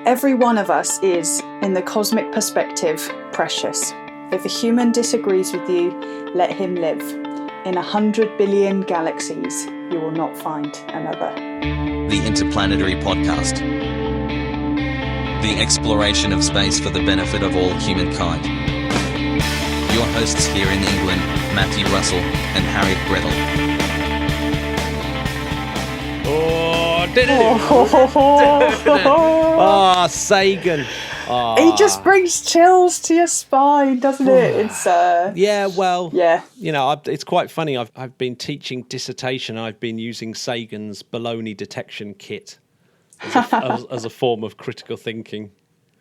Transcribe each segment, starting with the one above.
Every one of us is, in the cosmic perspective, precious. If a human disagrees with you, let him live. In 100 billion galaxies, you will not find another. The Interplanetary Podcast. The exploration of space for the benefit of all humankind. Your hosts here in England, Matthew Russell and Harriet Brettle. Sagan. He just brings chills to your spine, doesn't it? It's it's quite funny. I've been teaching dissertation. I've been using Sagan's baloney detection kit as a form of critical thinking.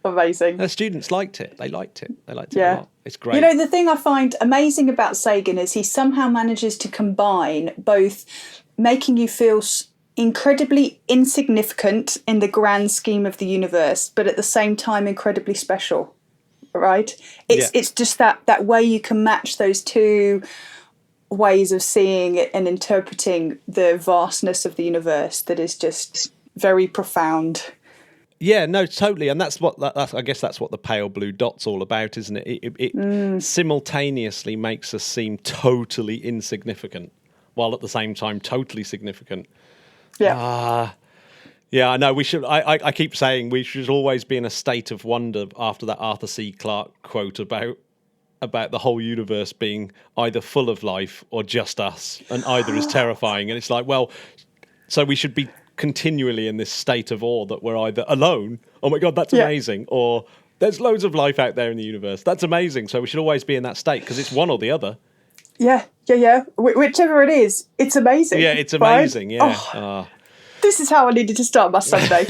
Amazing. The students liked it. They liked it a lot. It's great. You know, the thing I find amazing about Sagan is he somehow manages to combine both making you feel incredibly insignificant in the grand scheme of the universe, but at the same time incredibly special, right? It's just that way you can match those two ways of seeing it and interpreting the vastness of the universe that is just very profound. Yeah, no, totally, and that's I guess that's what the pale blue dot's all about, isn't it? It simultaneously makes us seem totally insignificant, while at the same time totally significant. Yeah. I know. We should. I keep saying we should always be in a state of wonder after that Arthur C. Clarke quote about the whole universe being either full of life or just us, and either is terrifying. And it's like, well, so we should be continually in this state of awe that we're either alone, oh my God, that's amazing, or there's loads of life out there in the universe, that's amazing. So we should always be in that state because it's one or the other. Yeah. Whichever it is, it's amazing. Yeah, it's amazing. Right? This is how I needed to start my Sunday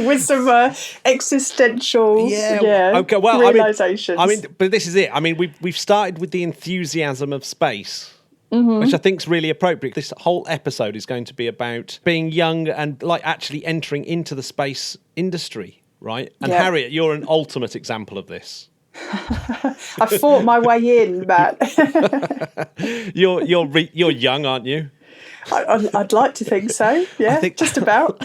with some existential realizations. But this is it. I mean, we've started with the enthusiasm of space, which I think is really appropriate. This whole episode is going to be about being young and like actually entering into the space industry, right? And Harriet, you're an ultimate example of this. I fought my way in, Matt. You're young, aren't you? I'd like to think so. Yeah, just about.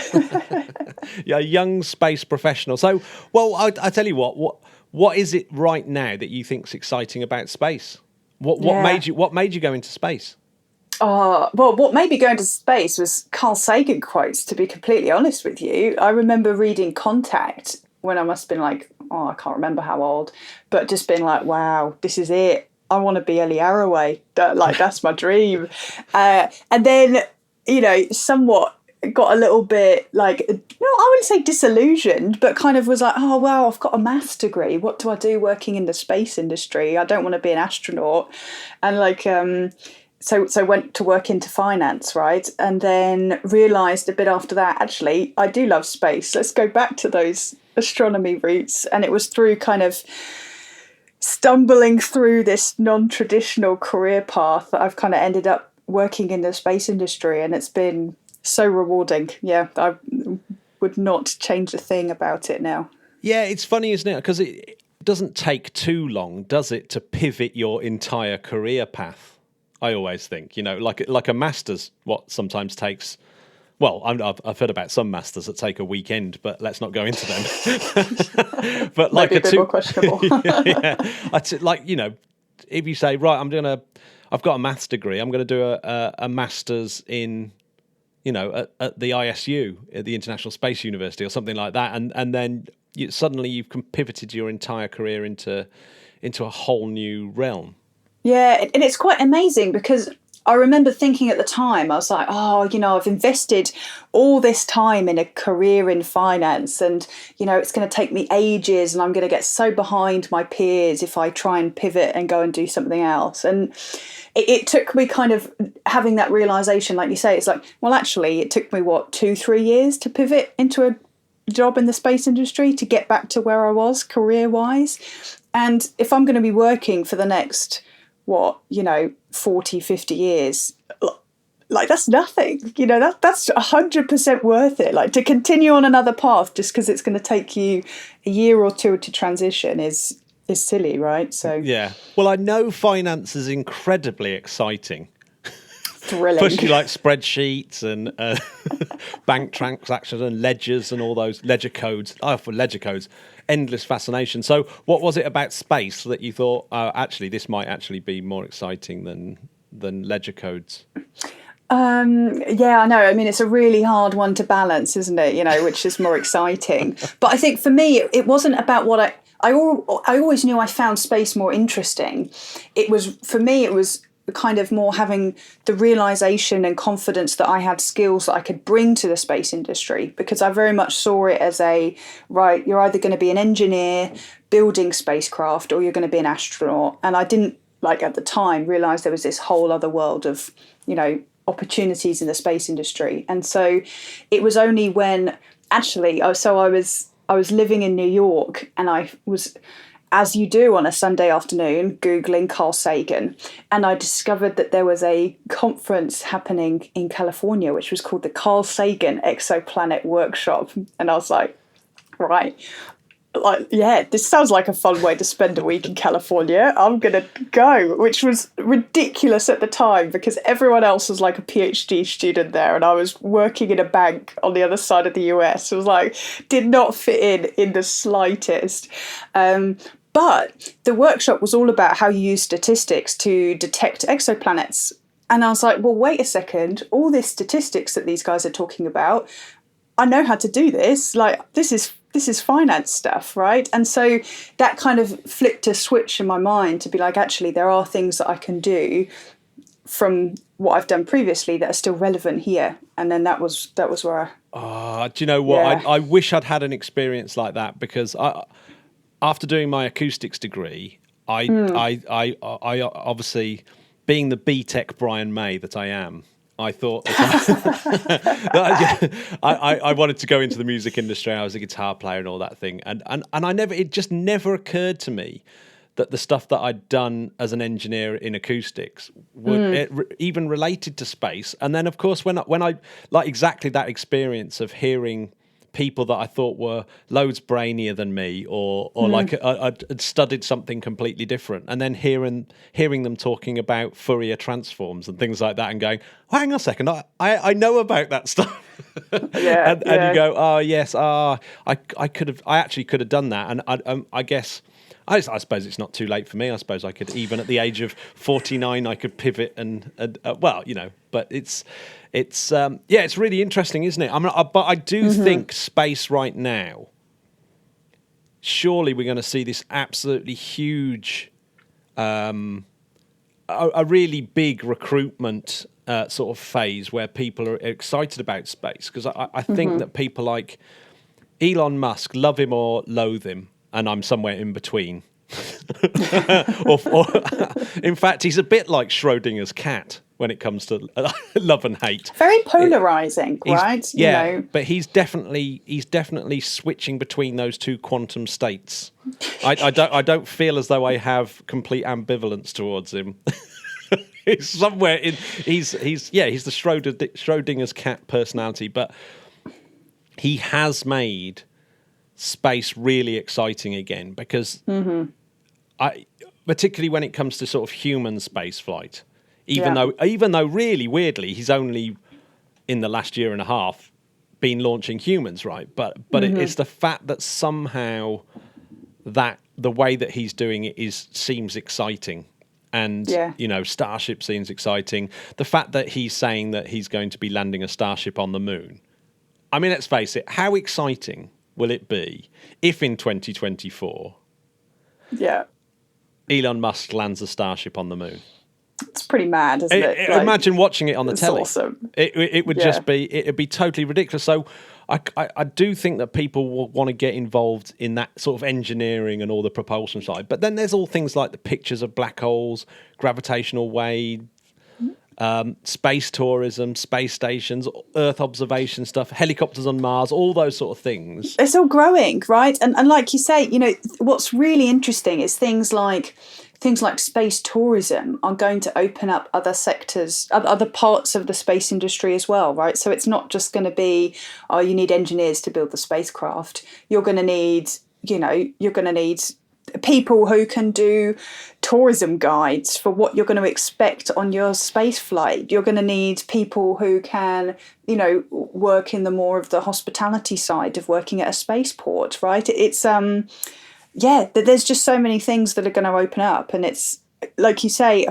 Yeah, young space professional. So, well, I tell you what is it right now that you think's exciting about space? What made you go into space? Well, what made me go into space was Carl Sagan quotes. To be completely honest with you, I remember reading Contact when I must have been like, I can't remember how old, but just being like, wow, this is it. I want to be Ellie Arroway. That's my dream. And then, somewhat got a little bit I wouldn't say disillusioned, but kind of was like, oh, well, I've got a maths degree. What do I do working in the space industry? I don't want to be an astronaut. And so went to work into finance, right? And then realised a bit after that, actually, I do love space. Let's go back to those astronomy roots. And it was through kind of stumbling through this non-traditional career path that I've kind of ended up working in the space industry, and it's been so rewarding. Yeah, I would not change a thing about it now. Yeah, it's funny, isn't it? Because it doesn't take too long, does it, to pivot your entire career path? I always think, like a master's, what sometimes takes. Well, I've heard about some masters that take a weekend, but let's not go into them. But like maybe a bit more questionable. If you say, right, I've got a maths degree, I'm going to do a master's in, at the ISU, at the International Space University, or something like that, and then suddenly you've pivoted your entire career into a whole new realm. Yeah, and it's quite amazing because I remember thinking at the time, I was like, I've invested all this time in a career in finance and, it's going to take me ages and I'm going to get so behind my peers if I try and pivot and go and do something else. And it took me kind of having that realisation, like you say, it's like, well, actually, it took me, 2-3 years to pivot into a job in the space industry to get back to where I was career-wise. And if I'm going to be working for the next 40, 50 years, that's nothing, that's 100% worth it. Like, to continue on another path just because it's going to take you a year or two to transition is silly, right? So yeah, well, I know finance is incredibly exciting. Thrilling. Especially like spreadsheets and bank transactions and ledgers and all those ledger codes. Oh, for ledger codes, endless fascination. So what was it about space that you thought, actually, this might actually be more exciting than ledger codes? Yeah, I know. I mean, it's a really hard one to balance, isn't it? You know, which is more exciting. But I think for me, it wasn't about what I always knew I found space more interesting. For me, it was kind of more having the realization and confidence that I had skills that I could bring to the space industry, because I very much saw it as right, you're either going to be an engineer building spacecraft or you're going to be an astronaut. And I didn't, at the time, realize there was this whole other world of, opportunities in the space industry. And so it was only when actually, I was living in New York, and I was, as you do on a Sunday afternoon, Googling Carl Sagan, and I discovered that there was a conference happening in California, which was called the Carl Sagan Exoplanet Workshop. And I was like, right, this sounds like a fun way to spend a week in California. I'm going to go, which was ridiculous at the time because everyone else was like a PhD student there, and I was working in a bank on the other side of the US. It was did not fit in the slightest. But the workshop was all about how you use statistics to detect exoplanets. And I was like, well, wait a second, all this statistics that these guys are talking about, I know how to do this. This is finance stuff, right? And so that kind of flipped a switch in my mind to be like, actually, there are things that I can do from what I've done previously that are still relevant here. And then that was where do you know what? Yeah. I wish I'd had an experience like that, because after doing my acoustics degree, I obviously, being the BTEC Brian May that I am, I thought I wanted to go into the music industry. I was a guitar player and all that thing, and it just never occurred to me that the stuff that I'd done as an engineer in acoustics would even related to space. And then, of course, when I like exactly that experience of hearing people that I thought were loads brainier than me, or like I'd studied something completely different, and then hearing them talking about Fourier transforms and things like that, and going, oh, hang on a second, I know about that stuff. Yeah, and you go, oh yes, I actually could have done that, and I guess. I suppose it's not too late for me. I suppose I could, even at the age of 49, I could pivot and but it's really interesting, isn't it? But I do think space right now, surely we're going to see this absolutely huge, a really big recruitment sort of phase where people are excited about space, because I think that people like Elon Musk, love him or loathe him, and I'm somewhere in between. or in fact, he's a bit like Schrodinger's cat when it comes to love and hate. Very polarizing, right? Yeah, but he's definitely switching between those two quantum states. I don't feel as though I have complete ambivalence towards him. He's somewhere in he's the Schrodinger's cat personality, but he has made space really exciting again, because particularly when it comes to sort of human space flight, even though really weirdly he's only in the last year and a half been launching humans, right? But it's the fact that somehow that the way that he's doing it seems exciting. And, Starship seems exciting. The fact that he's saying that he's going to be landing a Starship on the moon. I mean, let's face it, how exciting will it be if in 2024 Elon Musk lands a Starship on the moon? It's pretty mad, isn't it? Imagine watching it on the telly. Awesome. It would just be, it'd be totally ridiculous. So I do think that people will want to get involved in that sort of engineering and all the propulsion side. But then there's all things like the pictures of black holes, gravitational wave, space tourism, space stations, Earth observation stuff, helicopters on Mars, all those sort of things. It's all growing, right? And like you say, what's really interesting is things like space tourism are going to open up other sectors, other parts of the space industry as well, right? So it's not just going to be, you need engineers to build the spacecraft. You're going to need people who can do tourism guides for what you're going to expect on your space flight. You're going to need people who can, work in the more of the hospitality side of working at a spaceport, right? It's there's just so many things that are going to open up, and it's like you say.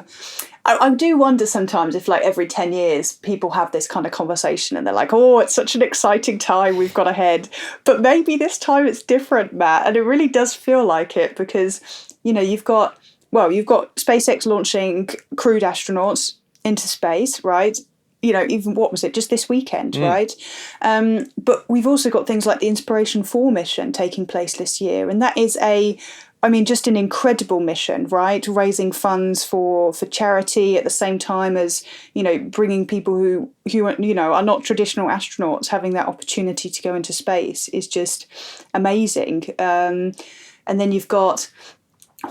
I do wonder sometimes if, like, every 10 years people have this kind of conversation and they're like, oh, it's such an exciting time we've got ahead. But maybe this time it's different, Matt. And it really does feel like it because, you've got SpaceX launching crewed astronauts into space, right? Even what was it, just this weekend, right? But we've also got things like the Inspiration 4 mission taking place this year. And that is just an incredible mission, right? Raising funds for charity at the same time as, bringing people who are not traditional astronauts, having that opportunity to go into space is just amazing. And then you've got,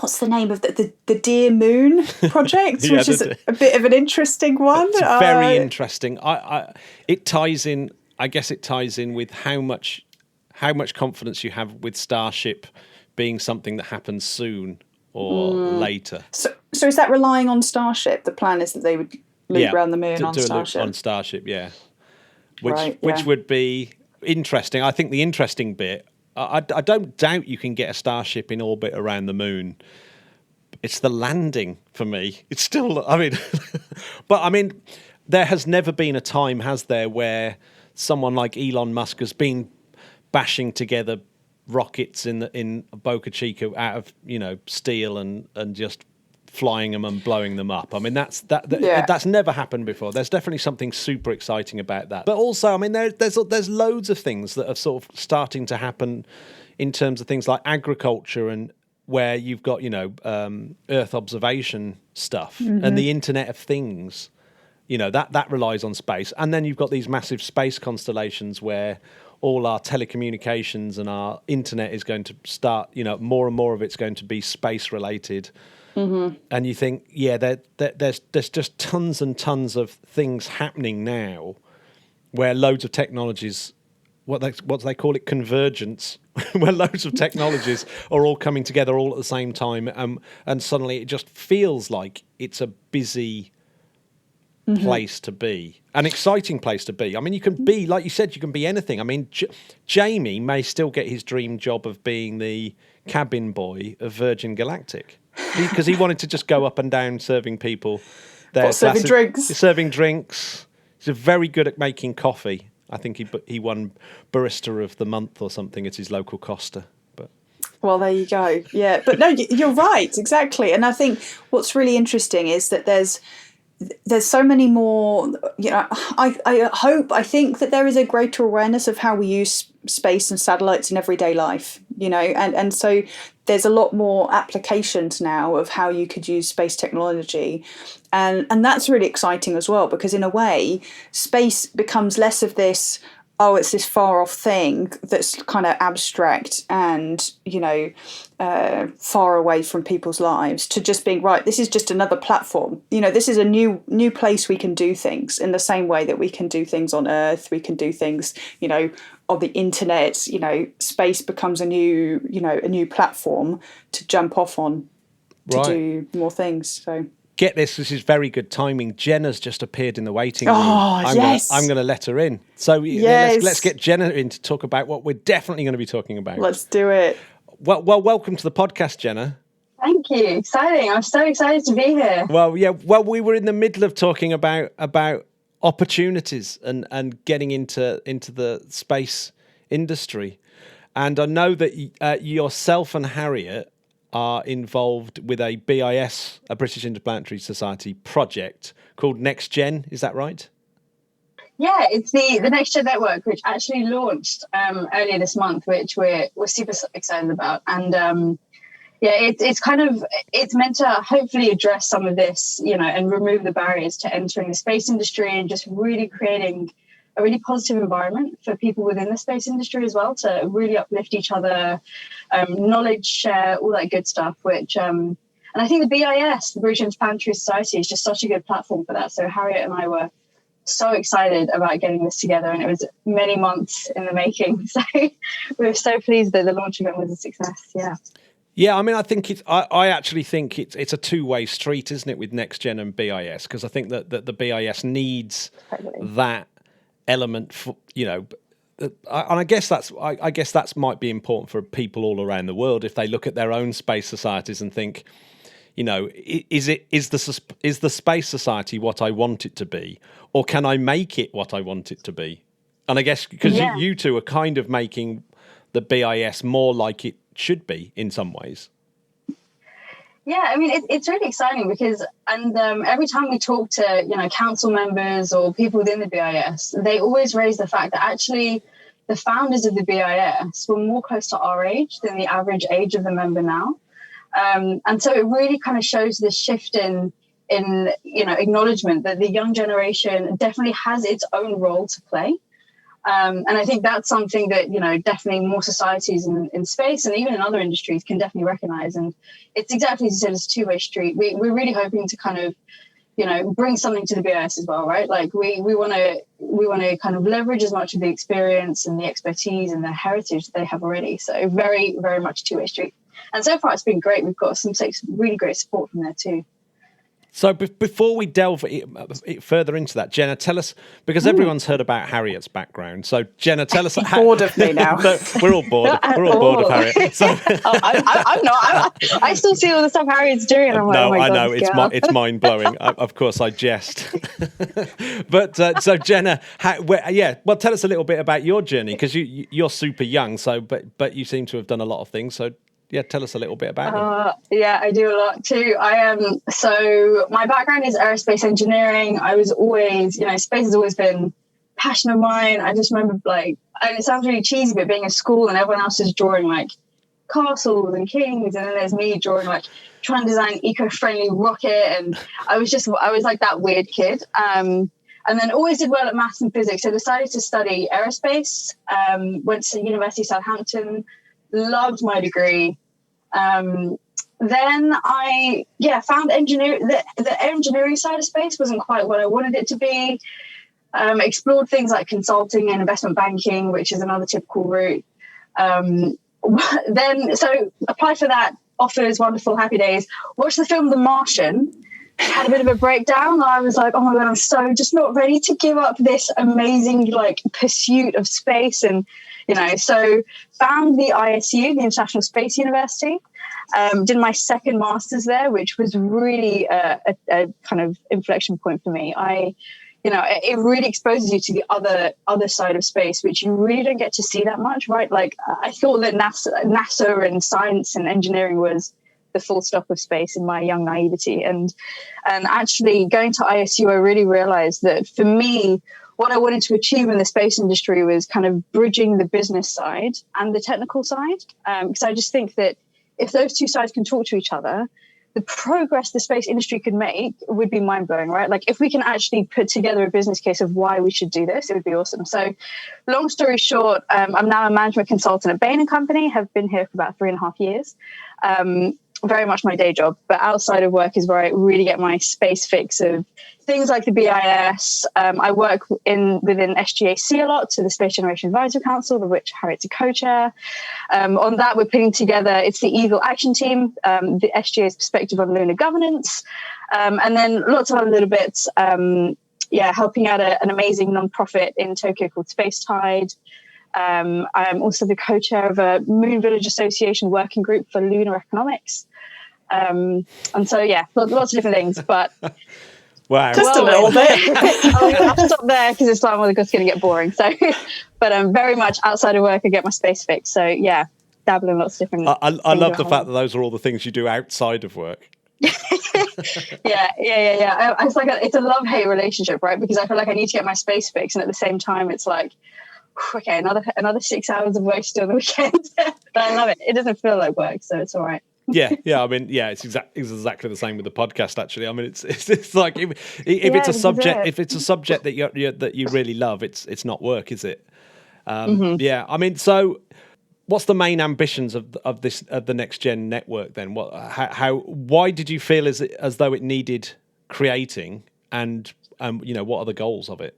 what's the name of the Dear Moon project, which is a bit of an interesting one. It's very interesting. It ties in. I guess it ties in with how much confidence you have with Starship being something that happens soon or later. So is that relying on Starship? The plan is that they would loop around the moon on Starship. On Starship, yeah. Which would be interesting. I think the interesting bit. I don't doubt you can get a Starship in orbit around the moon. It's the landing for me. It's still, but there has never been a time, has there, where someone like Elon Musk has been bashing together rockets in Boca Chica out of steel and just flying them and blowing them up. That's never happened before. There's definitely something super exciting about that. But also, there's loads of things that are sort of starting to happen in terms of things like agriculture and where you've got Earth observation stuff and the Internet of Things. That relies on space, and then you've got these massive space constellations where all our telecommunications and our internet is going to start, more and more of it's going to be space related. Mm-hmm. And you think, there's just tons and tons of things happening now where loads of technologies, what they call it, convergence, where loads of technologies are all coming together all at the same time. And suddenly it just feels like it's a busy place to be, an exciting place to be. You can be, like you said, you can be anything. Jamie may still get his dream job of being the cabin boy of Virgin Galactic because he wanted to just go up and down serving people serving drinks. He's very good at making coffee. I think he won Barista of the Month or something at his local Costa. Well, there you go. Yeah, but no, you're right, exactly. And I think what's really interesting is that there's so many more, I think that there is a greater awareness of how we use space and satellites in everyday life, and so there's a lot more applications now of how you could use space technology. And that's really exciting as well, because in a way, space becomes less of this, it's this far off thing that's kind of abstract and, far away from people's lives, to just being, right, this is just another platform. This is a new place we can do things in the same way that we can do things on Earth. We can do things, on the internet. Space becomes a new platform to jump off on to do more things. So. Get this is very good timing. Jenna's just appeared in the waiting room. I'm going to let her in. So let's get Jenna in to talk about what we're definitely going to be talking about. Let's do it. Well, welcome to the podcast, Jenna. Thank you. Exciting. I'm so excited to be here. Well, yeah. Well, we were in the middle of talking about opportunities and getting into the space industry. And I know that yourself and Harriet are involved with a BIS, a British Interplanetary Society project called NextGen. Is that right? Yeah, it's the NextGen network, which actually launched earlier this month, which we're super excited about. And it's meant to hopefully address some of this, and remove the barriers to entering the space industry, and just really creating a really positive environment for people within the space industry as well, to really uplift each other, knowledge share, all that good stuff, which, and I think the BIS, the British Interplanetary Society, is just such a good platform for that. So Harriet and I were so excited about getting this together, and it was many months in the making. So we're so pleased that the launch event was a success. Yeah. Yeah, I mean, I think I actually think it's a two-way street, isn't it, with NextGen and BIS? Because I think that the BIS needs that element for, and I guess that's might be important for people all around the world if they look at their own space societies and think, is the space society what I want it to be, or can I make it what I want it to be? And I guess because you two are kind of making the BIS more like it should be in some ways. Yeah, I mean, it's really exciting because, every time we talk to, council members or people within the BIS, they always raise the fact that actually the founders of the BIS were more close to our age than the average age of the member now. And so it really kind of shows this shift in acknowledgement that the young generation definitely has its own role to play. And I think that's something that, definitely more societies in space and even in other industries can definitely recognize. And it's exactly as you said, it's a two-way street. We're really hoping to kind of, bring something to the BIS as well, right? Like we want to kind of leverage as much of the experience and the expertise and the heritage that they have already. So very, very much two-way street. And so far it's been great. We've got some really great support from there too. So before we delve further into that, Jenna, tell us, because everyone's heard about Harriet's background. So Jenna, tell us. Bored of me now. We're all bored. We're all bored of Harriet. So, I'm not. I still see all the stuff Harriet's doing. And I'm like, no, oh my I God, know it's mind blowing. Of course, I jest. But so Jenna, well, tell us a little bit about your journey, because you're super young. So, but you seem to have done a lot of things. So. Yeah, tell us a little bit about it. Yeah, I do a lot too. So my background is aerospace engineering. I was always, space has always been a passion of mine. I just remember and it sounds really cheesy, but being at school and everyone else is drawing like castles and kings, and then there's me drawing trying to design eco-friendly rocket, and I was like that weird kid. And then always did well at maths and physics. So decided to study aerospace. Went to University of Southampton. Loved my degree. Then I found the engineering side of space wasn't quite what I wanted it to be. Explored things like consulting and investment banking, which is another typical route. Then so applied for that, offers, wonderful, happy days. Watched the film The Martian. Had a bit of a breakdown. And I was like, oh my God, I'm so just not ready to give up this amazing pursuit of space. And so found the ISU, the International Space University, did my second master's there, which was really a kind of inflection point for me. It really exposes you to the other side of space, which you really don't get to see that much, right? Like I thought that NASA and science and engineering was the full stop of space in my young naivety. And actually going to ISU, I really realized that for me, what I wanted to achieve in the space industry was kind of bridging the business side and the technical side. Because I just think that if those two sides can talk to each other, the progress the space industry could make would be mind-blowing, right? Like if we can actually put together a business case of why we should do this, it would be awesome. So long story short, I'm now a management consultant at Bain & Company, have been here for about 3.5 years. Very much my day job, but outside of work is where I really get my space fix of things like the BIS. I work within SGAC a lot, so the Space Generation Advisory Council, of which Harriet's a co-chair. On that, we're putting together, it's the Eagle Action Team, the SGA's perspective on lunar governance, and then lots of other little bits, helping out an amazing nonprofit in Tokyo called Space Tide. I'm also the co-chair of a Moon Village Association working group for lunar economics. And so, lots of different things, but wow, just a little bit. I'll stop there because it's going to get boring. So, but I'm very much outside of work. I get my space fix. So yeah, dabble in lots of different. I love the fact that those are all the things you do outside of work. Yeah. It's like it's a love-hate relationship, right? Because I feel like I need to get my space fix, and at the same time, it's like, okay, another 6 hours of work still on the weekend. But I love it. It doesn't feel like work, so it's all right. Yeah. I mean, it's exactly the same with the podcast. Actually, I mean, it's like if it's a subject that you really love, it's not work, is it? Yeah. I mean, so what's the main ambitions of the NextGen network then? Why did you feel as though it needed creating, and what are the goals of it?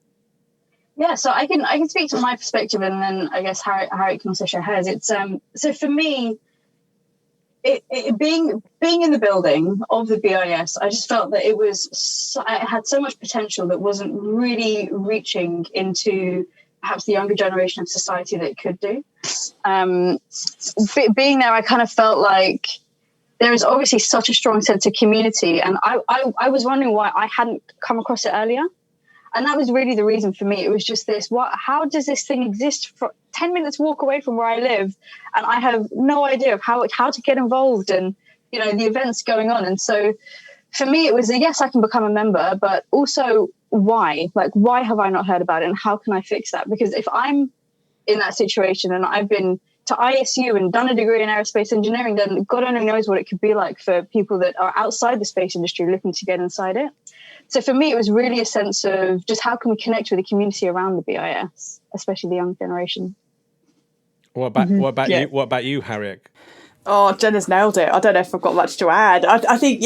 Yeah, so I can speak to my perspective, and then I guess Harriet can also share hers. It's so for me, being in the building of the BIS, I just felt that it had so much potential that wasn't really reaching into perhaps the younger generation of society that it could do. Being there, I kind of felt like there is obviously such a strong sense of community, and I was wondering why I hadn't come across it earlier. And that was really the reason for me. It was just this, how does this thing exist for 10 minutes walk away from where I live? And I have no idea of how to get involved and, you know, the events going on. And so for me, it was yes, I can become a member, but also why? Like, why have I not heard about it? And how can I fix that? Because if I'm in that situation and I've been to ISU and done a degree in aerospace engineering, then God only knows what it could be like for people that are outside the space industry looking to get inside it. So for me, it was really a sense of just how can we connect with the community around the BIS, especially the young generation. What about you? What about you, Harriet? Oh, Jenna's nailed it. I don't know if I've got much to add. I think,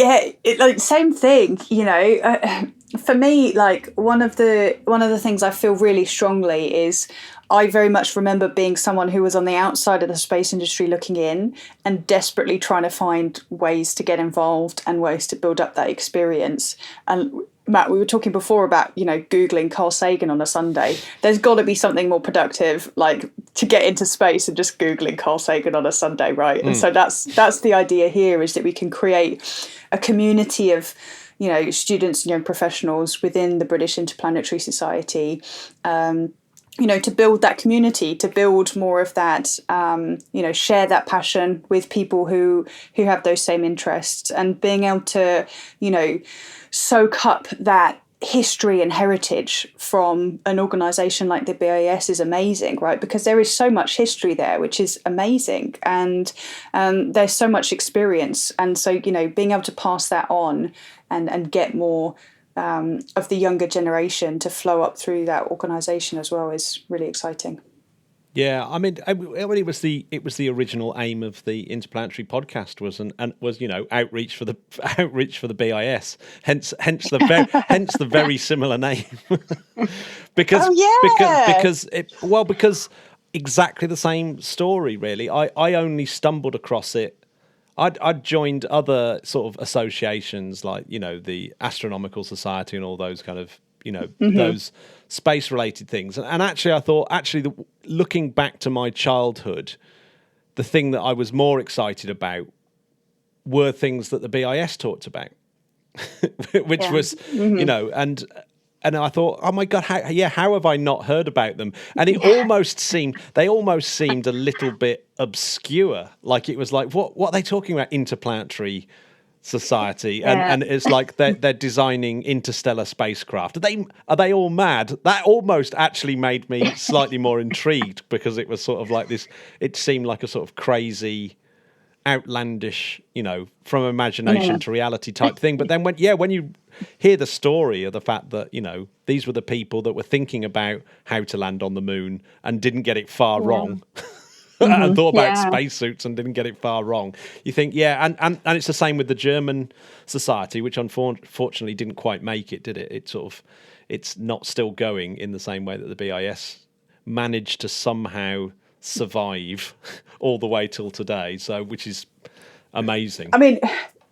same thing, you know. For me, like one of the things I feel really strongly is I very much remember being someone who was on the outside of the space industry looking in and desperately trying to find ways to get involved and ways to build up that experience. And Matt, we were talking before about, you know, Googling Carl Sagan on a Sunday. There's got to be something more productive, like to get into space and just Googling Carl Sagan on a Sunday, right? And so that's the idea here, is that we can create a community of, you know, students and young professionals within the British Interplanetary Society, you know, to build that community, to build more of that, you know, share that passion with people who have those same interests, and being able to, you know, soak up that history and heritage from an organisation like the BIS is amazing, right? Because there is so much history there, which is amazing, and there's so much experience, and so, you know, being able to pass that on and get more of the younger generation to flow up through that organisation as well is really exciting. Yeah, I mean, it was the original aim of the Interplanetary podcast was you know, outreach for the BIS. Hence the very similar name. because exactly the same story, really. I only stumbled across it. I'd joined other sort of associations, like, you know, the Astronomical Society and all those kind of, you know, those space related things. And actually, I thought, looking back to my childhood, the thing that I was more excited about were things that the BIS talked about, which was, you know, and I thought, oh my God, how have I not heard about them? And they almost seemed a little bit obscure. Like it was like, what are they talking about? Interplanetary Society, and it's like they're designing interstellar spacecraft. Are they all mad? That almost actually made me slightly more intrigued, because it was sort of like this. It seemed like a sort of crazy, outlandish, you know, from imagination to reality type thing. But then when you hear the story of the fact that, you know, these were the people that were thinking about how to land on the moon and didn't get it far wrong. And thought about spacesuits and didn't get it far wrong. You think, and it's the same with the German society, which unfortunately didn't quite make it, did it? It's not still going in the same way that the BIS managed to somehow survive all the way till today. So, which is amazing. I mean,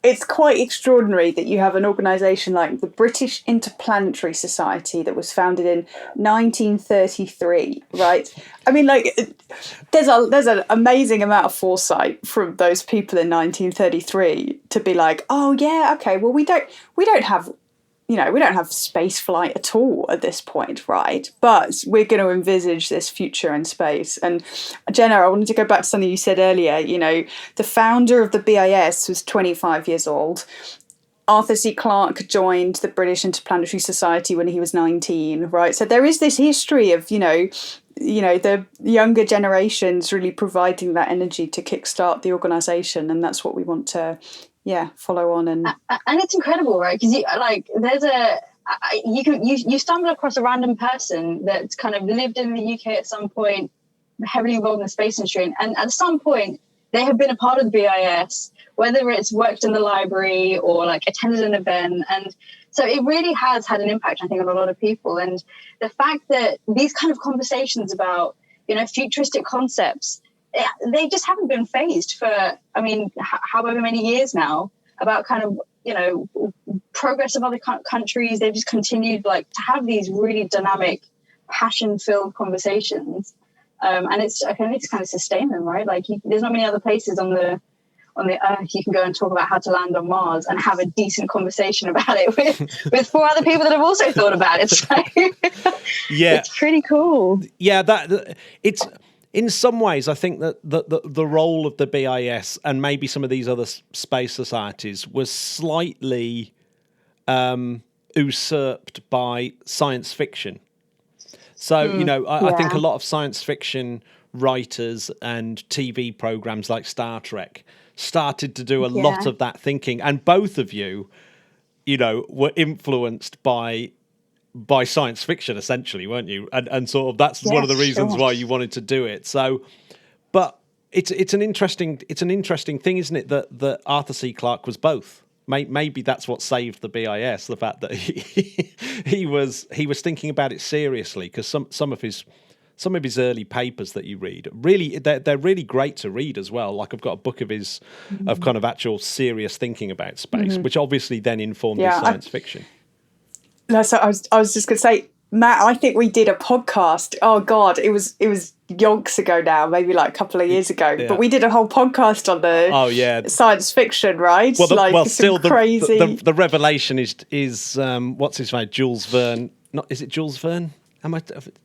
it's quite extraordinary that you have an organisation like the British Interplanetary Society that was founded in 1933, right? I mean, like, there's an amazing amount of foresight from those people in 1933 to be like, oh yeah, okay, well we don't have, you know, we don't have space flight at all at this point, right? But we're going to envisage this future in space. And Jenna, I wanted to go back to something you said earlier. You know, the founder of the BIS was 25 years old. Arthur C. Clarke joined the British Interplanetary Society when he was 19, right? So there is this history of, you know, the younger generations really providing that energy to kickstart the organisation, and that's what we want to follow on. And it's incredible, right? Because you stumble across a random person that's kind of lived in the UK at some point, heavily involved in the space industry, and at some point they have been a part of the BIS, whether it's worked in the library or like attended an event. And so it really has had an impact, I think, on a lot of people. And the fact that these kind of conversations about, you know, futuristic concepts, they just haven't been phased for, I mean, however many years now, about kind of, you know, progress of other countries. They've just continued like to have these really dynamic, passion-filled conversations, and I think it's kind of sustain them, right? Like there's not many other places on the earth you can go and talk about how to land on Mars and have a decent conversation about it with 4 other people that have also thought about it. So yeah, it's pretty cool. Yeah, that it's in some ways I think that the role of the BIS and maybe some of these other space societies was slightly usurped by science fiction. So, you know, I think a lot of science fiction writers and TV programs like Star Trek started to do a lot of that thinking. And both of you, you know, were influenced by science fiction, essentially, weren't you? And sort of that's one of the reasons why you wanted to do it. So, but it's an interesting thing, isn't it? That Arthur C. Clarke was both. Maybe that's what saved the BIS, the fact that he was thinking about it seriously, because some of his early papers that you read really they're really great to read as well. Like I've got a book of his of kind of actual serious thinking about space, which obviously then informed his science fiction. No, so I was just going to say, Matt, I think we did a podcast. Oh God, it was yonks ago now, maybe like a couple of years ago. Yeah. But we did a whole podcast on the science fiction, right? Well, still crazy. The revelation is what's his name? Jules Verne. Is it Jules Verne?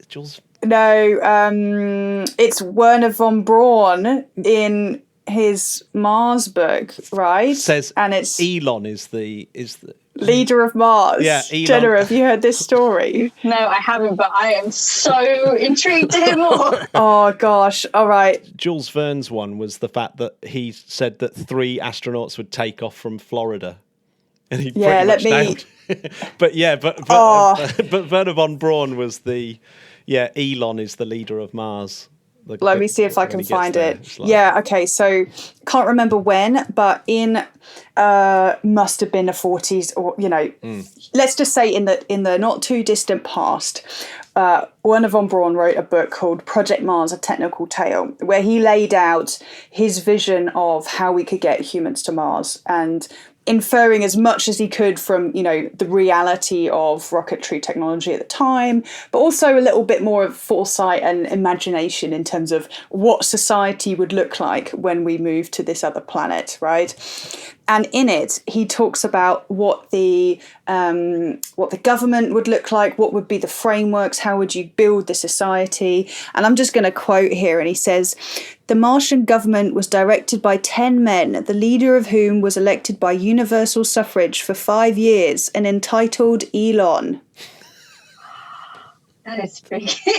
Jules? No, it's Werner von Braun in his Mars book, right? Says, and it's Elon is the leader of Mars. Yeah, Elon. Jenna, have you heard this story? No, I haven't, but I am so intrigued to hear more. Oh gosh, all right. Jules Verne's one was the fact that he said that 3 astronauts would take off from Florida, and he pretty much nailed. But Werner von Braun was Elon is the leader of Mars. Let me see if I can find it. Yeah, okay, so can't remember when, but in must have been the 40s, or let's just say in the not too distant past, Werner von Braun wrote a book called Project Mars: A Technical Tale, where he laid out his vision of how we could get humans to Mars, and inferring as much as he could from, the reality of rocketry technology at the time, but also a little bit more of foresight and imagination in terms of what society would look like when we move to this other planet, right? And in it, he talks about what the government would look like, what would be the frameworks, how would you build the society. And I'm just going to quote here, and he says, "The Martian government was directed by 10 men, the leader of whom was elected by universal suffrage for 5 years and entitled Elon." That is freaky.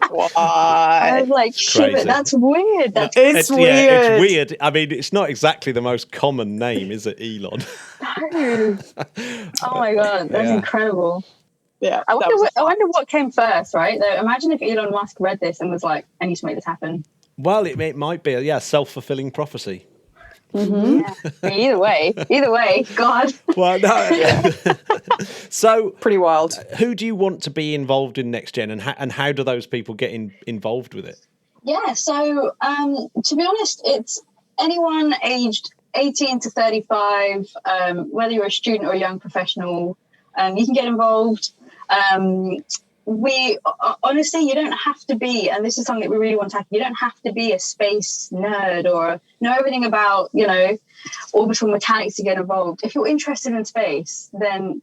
Why? I was like, shit, that's weird. It's weird. Yeah, it's weird. I mean, it's not exactly the most common name, is it, Elon? No. Oh my God, that's incredible. Yeah. I wonder what came first, right? Though, imagine if Elon Musk read this and was like, I need to make this happen. Well, it might be a self-fulfilling prophecy. Mm-hmm. Yeah. Either way, God. Well, no. So pretty wild. Who do you want to be involved in NextGen, and how do those people get involved with it? Yeah, so to be honest, it's anyone aged 18 to 35, whether you're a student or a young professional, you can get involved. We honestly, you don't have to be, and this is something that we really want to tackle, you don't have to be a space nerd or know everything about, orbital mechanics to get involved. If you're interested in space, then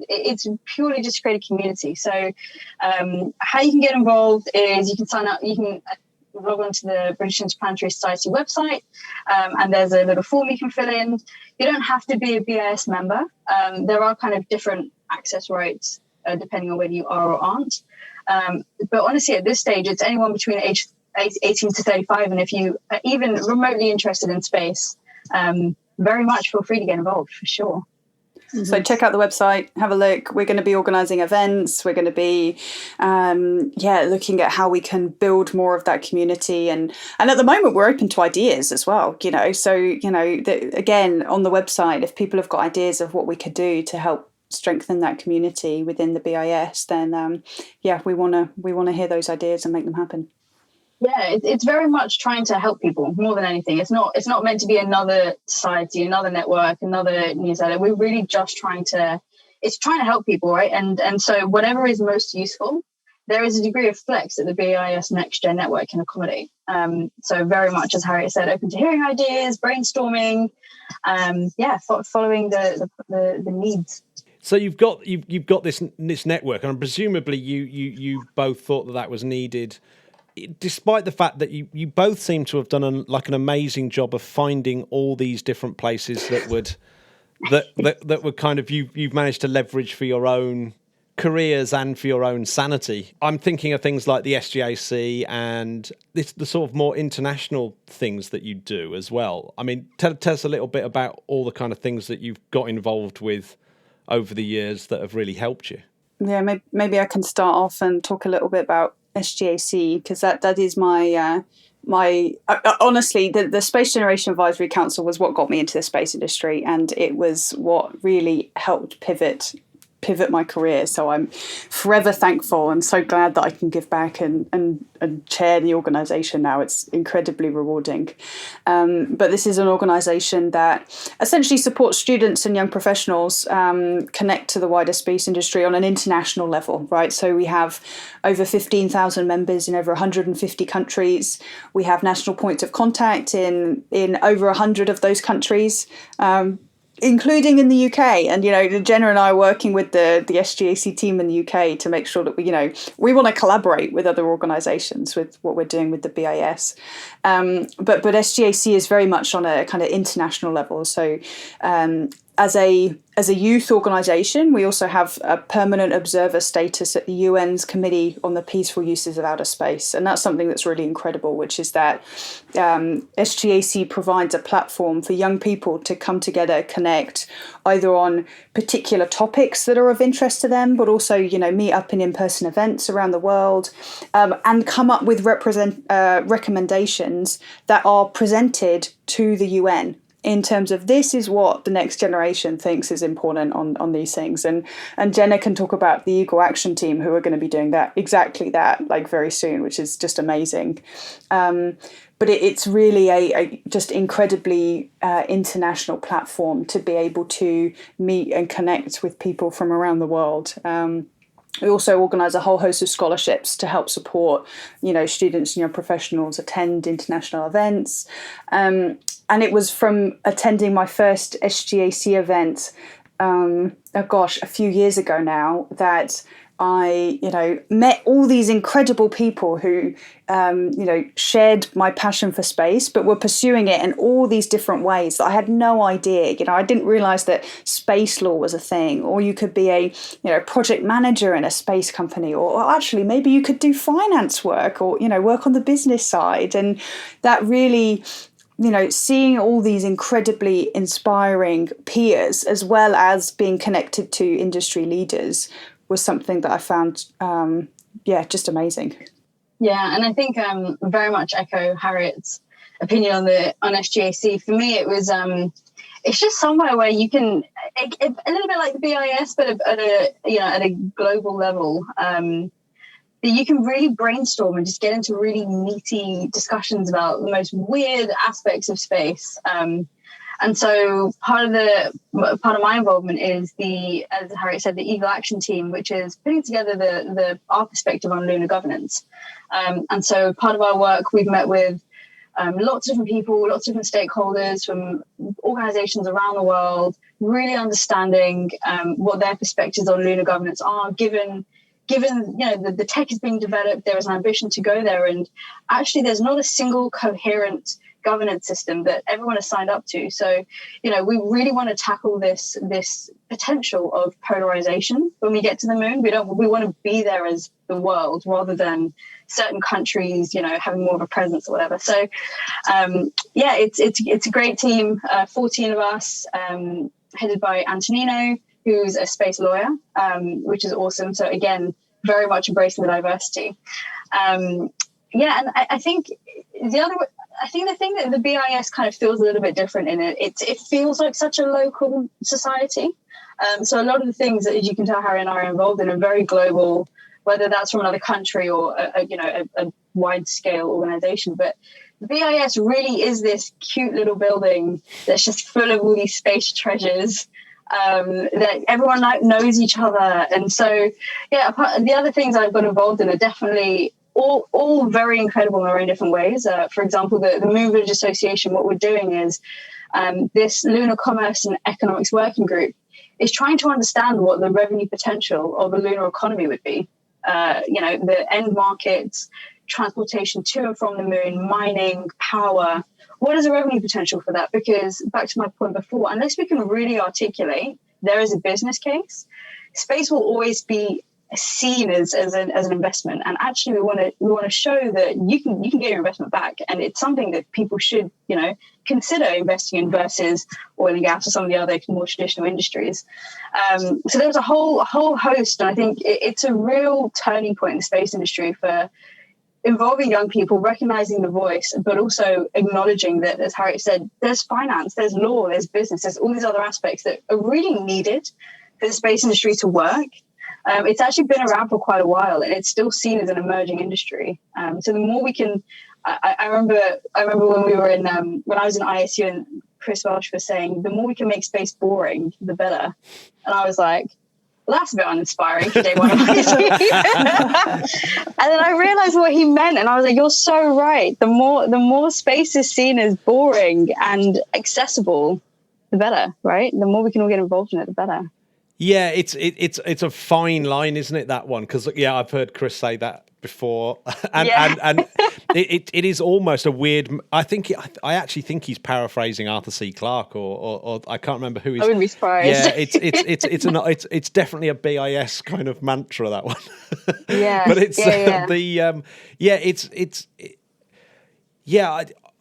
it's purely just to create a community. So how you can get involved is you can sign up, you can log on to the British Interplanetary Society website, and there's a little form you can fill in. You don't have to be a BIS member. There are kind of different access rights depending on whether you are or aren't. But honestly, at this stage, it's anyone between age 18 to 35. And if you are even remotely interested in space, very much feel free to get involved, for sure. So check out the website, have a look. We're going to be organising events. We're going to be, looking at how we can build more of that community. And at the moment, we're open to ideas as well, So, again, on the website, if people have got ideas of what we could do to help strengthen that community within the BIS, then we want to hear those ideas and make them happen. It's very much trying to help people more than anything. It's not meant to be another society, another network, another newsletter. We're really just trying to help people, right? And so whatever is most useful, there is a degree of flex that the BIS NextGen network can accommodate. So very much, as Harriet said, open to hearing ideas, brainstorming, following the needs. So you've got this network, and presumably you both thought that was needed, despite the fact that you both seem to have done an amazing job of finding all these different places that would kind of you've managed to leverage for your own careers and for your own sanity. I'm thinking of things like the SGAC and the sort of more international things that you do as well. I mean, tell us a little bit about all the kind of things that you've got involved with over the years that have really helped you. Yeah, maybe I can start off and talk a little bit about SGAC, because that is my honestly, the Space Generation Advisory Council was what got me into the space industry, and it was what really helped pivot my career. So I'm forever thankful and so glad that I can give back and chair the organisation now. It's incredibly rewarding. But this is an organisation that essentially supports students and young professionals connect to the wider space industry on an international level, right? So we have over 15,000 members in over 150 countries. We have national points of contact in over 100 of those countries, including in the UK. And, Jenna and I are working with the SGAC team in the UK to make sure that we want to collaborate with other organisations with what we're doing with the BIS. But SGAC is very much on a kind of international level. So as a youth organisation, we also have a permanent observer status at the UN's Committee on the Peaceful Uses of Outer Space. And that's something that's really incredible, which is that SGAC provides a platform for young people to come together, connect, either on particular topics that are of interest to them, but also, meet up in in-person events around the world, and come up with recommendations that are presented to the UN in terms of this is what the next generation thinks is important on these things. And Jenna can talk about the Eagle Action Team, who are going to be doing exactly that very soon, which is just amazing. But it's really a just incredibly international platform to be able to meet and connect with people from around the world. We also organise a whole host of scholarships to help support, students and young professionals attend international events. And it was from attending my first SGAC event, a few years ago now, that I, met all these incredible people who, shared my passion for space, but were pursuing it in all these different ways that I had no idea. I didn't realise that space law was a thing, or you could be a, project manager in a space company, or actually maybe you could do finance work, or, work on the business side. And that really, seeing all these incredibly inspiring peers, as well as being connected to industry leaders, was something that I found, just amazing. Yeah, and I think very much echo Harriet's opinion on SGAC. For me, it was it's just somewhere where you can a little bit like the BIS, but at a global level. That you can really brainstorm and just get into really meaty discussions about the most weird aspects of space. And so part of my involvement is as Harriet said, the Eagle Action Team, which is putting together our perspective on lunar governance. And so part of our work, we've met with lots of different people, lots of different stakeholders from organizations around the world, really understanding what their perspectives on lunar governance are, given the tech is being developed, there is an ambition to go there, and actually there's not a single coherent governance system that everyone has signed up to. So, we really want to tackle this potential of polarization when we get to the moon. We want to be there as the world rather than certain countries, having more of a presence or whatever. So, it's a great team, 14 of us, headed by Antonino, who's a space lawyer, which is awesome. So again, very much embracing the diversity. And I think the thing that the BIS kind of feels a little bit different in it feels like such a local society. So a lot of the things that, as you can tell, Harry and I are involved in are very global, whether that's from another country or a wide scale organization. But the BIS really is this cute little building that's just full of all these space treasures, that everyone knows each other. And so, the other things I've got involved in are definitely all very incredible in their own different ways. For example, the Moon Village Association, what we're doing is this Lunar Commerce and Economics Working Group is trying to understand what the revenue potential of a lunar economy would be. The end markets, transportation to and from the moon, mining, power. What is the revenue potential for that? Because back to my point before, unless we can really articulate there is a business case, space will always be seen as an investment. And actually, we want to show that you can get your investment back, and it's something that people should consider investing in versus oil and gas or some of the other more traditional industries. So there's a whole host, and I think it's a real turning point in the space industry for involving young people, recognizing the voice, but also acknowledging that, as Harriet said, there's finance, there's law, there's business, there's all these other aspects that are really needed for the space industry to work. It's actually been around for quite a while, and it's still seen as an emerging industry. So the more we can, I remember when we were when I was in ISU, and Chris Welsh was saying, the more we can make space boring, the better. And I was like, well, that's a bit uninspiring for day one of ISU. And then I realized what he meant, and I was like, you're so right. The more space is seen as boring and accessible, the better, right? The more we can all get involved in it, the better. Yeah, it's a fine line, isn't it, that one? Because I've heard Chris say that before, and it is almost a weird. I actually think he's paraphrasing Arthur C. Clarke, or I can't remember who he's. I wouldn't be surprised. Yeah, it's definitely a BIS kind of mantra, that one. Yeah, but it's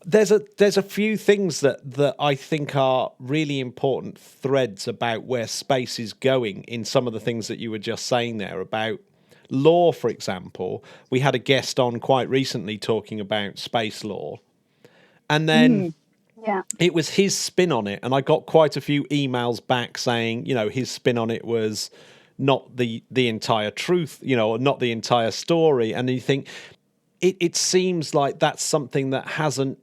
There's a few things that I think are really important threads about where space is going in some of the things that you were just saying there about law, for example. We had a guest on quite recently talking about space law, and then it was his spin on it, and I got quite a few emails back saying, his spin on it was not the entire truth, or not the entire story. And you think it seems like that's something that hasn't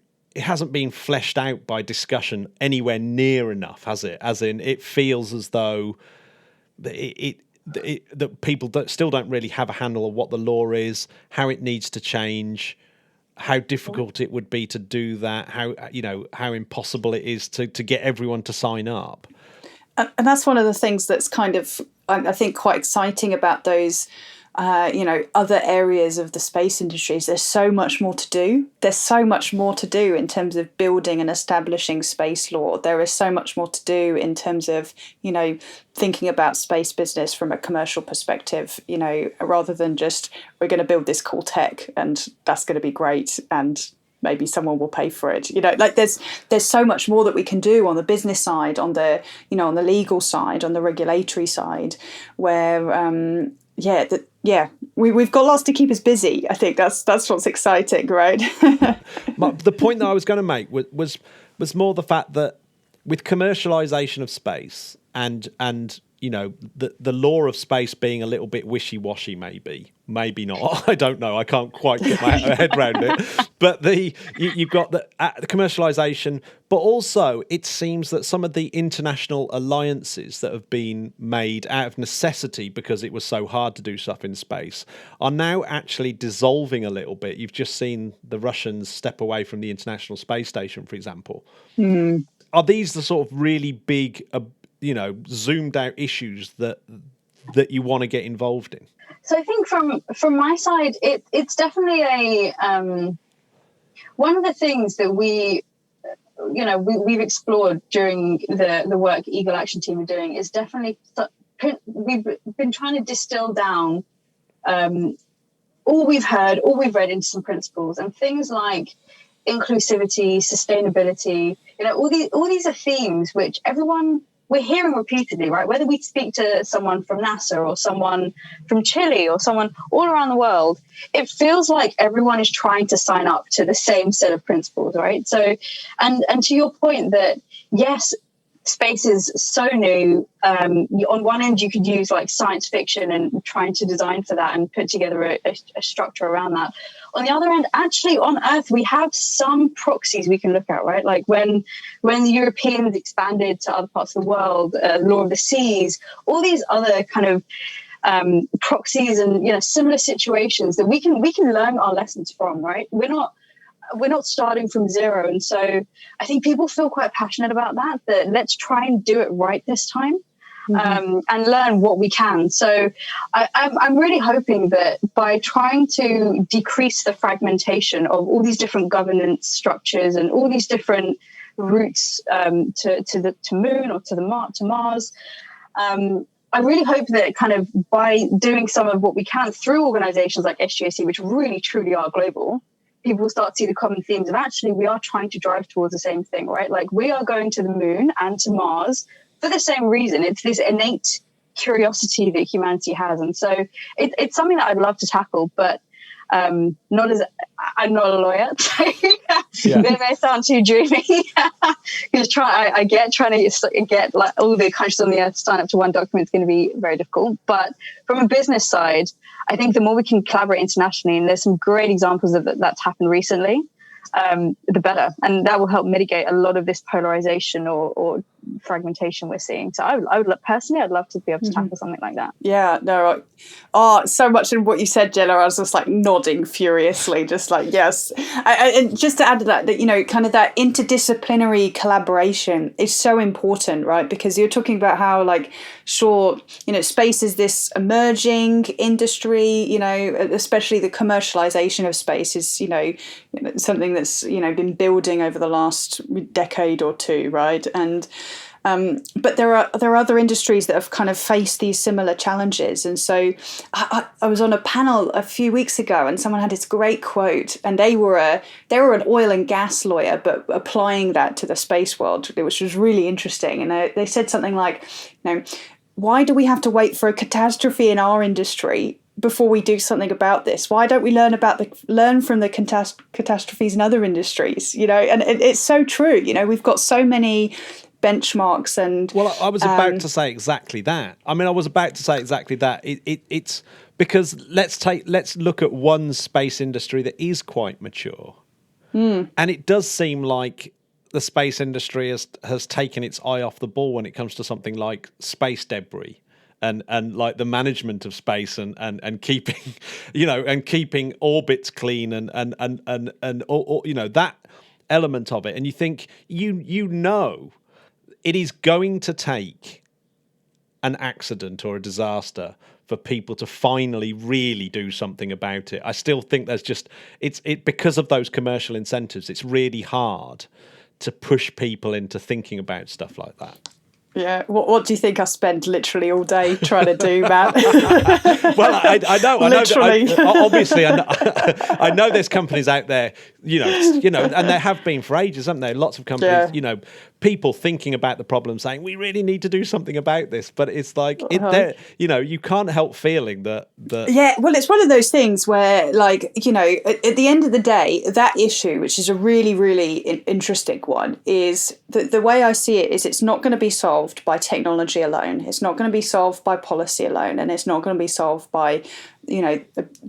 been fleshed out by discussion anywhere near enough, has it? As in, it feels as though that people still don't really have a handle on what the law is, how it needs to change, how difficult it would be to do that, how impossible it is to get everyone to sign up. And that's one of the things that's kind of, I think, quite exciting about those other areas of the space industries. There's so much more to do. There's so much more to do in terms of building and establishing space law. There is so much more to do in terms of, thinking about space business from a commercial perspective, rather than just, we're going to build this cool tech and that's going to be great and maybe someone will pay for it. There's so much more that we can do on the business side, on the, on the legal side, on the regulatory side, where, we've got lots to keep us busy. I think that's what's exciting, right? The point that I was going to make was more the fact that with commercialization of space and the law of space being a little bit wishy-washy, maybe not. I don't know. I can't quite get my head around it. But you've got the commercialization, but also it seems that some of the international alliances that have been made out of necessity because it was so hard to do stuff in space are now actually dissolving a little bit. You've just seen the Russians step away from the International Space Station, for example. Mm. Are these the sort of really big, zoomed out issues that you want to get involved in? So I think from my side, it's definitely a one of the things that we've explored during the work Eagle Action Team are doing is definitely we've been trying to distill down all we've heard, all we've read into some principles, and things like inclusivity, sustainability. All these are themes which we're hearing repeatedly, right? Whether we speak to someone from NASA or someone from Chile or someone all around the world, it feels like everyone is trying to sign up to the same set of principles, right? So, and to your point that, yes, space is so new. On one end, you could use like science fiction and trying to design for that and put together a structure around that. On the other end, actually on Earth, we have some proxies we can look at, right? Like when the Europeans expanded to other parts of the world, Law of the Seas, all these other kind of proxies and, you know, similar situations that we can learn our lessons from, right? We're not starting from zero. And so I think people feel quite passionate about that let's try and do it right this time. And learn what we can. So I'm really hoping that by trying to decrease the fragmentation of all these different governance structures and all these different routes to Moon or to Mars, I really hope that kind of by doing some of what we can through organizations like SGAC, which really truly are global, people will start to see the common themes of actually we are trying to drive towards the same thing, right? Like we are going to the Moon and to Mars for the same reason. It's this innate curiosity that humanity has. And so it's something that I'd love to tackle, but I'm not a lawyer. So They may sound too dreamy. Because trying to get like all the countries on the earth to sign up to one document is going to be very difficult. But from a business side, I think the more we can collaborate internationally, and there's some great examples of that's happened recently, the better. And that will help mitigate a lot of this polarization or fragmentation we're seeing. So I would personally, I'd love to be able to tackle something like that. Yeah, no, so much in what you said, Jenna. I was just like nodding furiously, just like, yes. And just to add to that, you know, kind of that interdisciplinary collaboration is so important, right? Because you're talking about how, like, sure, you know, space is this emerging industry, you know, especially the commercialization of space is, you know, something that's, you know, been building over the last decade or two, right? And but there are other industries that have kind of faced these similar challenges. And so I was on a panel a few weeks ago, and someone had this great quote, and they were an oil and gas lawyer, but applying that to the space world, which was really interesting. And they said something like, you know, why do we have to wait for a catastrophe in our industry before we do something about this? Why don't we learn from the catastrophes in other industries? You know, and it's so true. You know, we've got so many benchmarks and I was about to say exactly that. It's because let's look at one space industry that is quite mature, and it does seem like the space industry has taken its eye off the ball when it comes to something like space debris and like the management of space and keeping, you know, and keeping orbits clean and all, you know, that element of it. And you think you know it is going to take an accident or a disaster for people to finally really do something about it. I still think there's just because of those commercial incentives, it's really hard to push people into thinking about stuff like that. Yeah. What do you think I spend literally all day trying to do, Matt? Well, I know. Literally. Obviously, I know there's companies out there, you know, and there have been for ages, haven't there? Lots of companies, you know, people thinking about the problem, saying we really need to do something about this. But it's like, you know, you can't help feeling that. Yeah. Well, it's one of those things where, like, you know, at the end of the day, that issue, which is a really, really interesting one, is the way I see it is it's not going to be solved by technology alone. It's not going to be solved by policy alone, and it's not going to be solved by, you know,